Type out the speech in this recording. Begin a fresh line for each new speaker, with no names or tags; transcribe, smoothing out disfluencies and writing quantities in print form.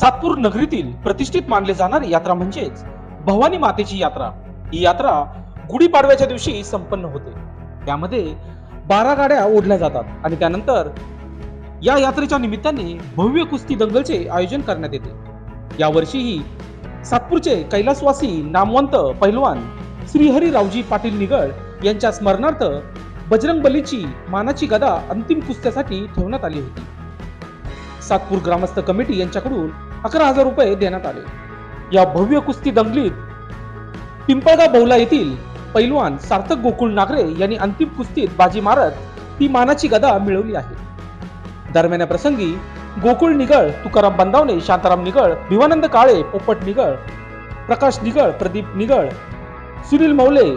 सातपूर नगरीतील प्रतिष्ठित मानले जाणारी यात्रा म्हणजेच भवानी मातेची यात्रा। ही यात्रा गुढीपाडव्याच्या दिवशी संपन्न होते। त्यामध्ये 12 गाड्या ओढल्या जातात आणि त्यानंतर या यात्रेच्या निमित्ताने भव्य कुस्ती दंगलचे आयोजन करण्यात येते। या वर्षीही सातपूरचे कैलासवासी नामवंत पैलवान श्रीहरीरावजी पाटील निगळ यांच्या स्मरणार्थ बजरंगबलीची मानाची गदा अंतिम कुस्त्यासाठी ठेवण्यात आली होती। सातपूर ग्रामस्थ कमिटी यांच्याकडून 11,000 रुपये देण्यात आले। या भव्य कुस्ती दंगलीत पिंपळगाव बहुला येथील पैलवान सार्थक गोकुळ नागरे यांनी अंतिम कुस्तीत बाजी मारत ती मानाची गदा मिळवली आहे। दरम्यान या प्रसंगी गोकुळ निगळ, तुकाराम बंदावणे, शांताराम निगळ, भिवानंद काळे, पोपट निगळ, प्रकाश निगळ, प्रदीप निगळ, सुनील मौले,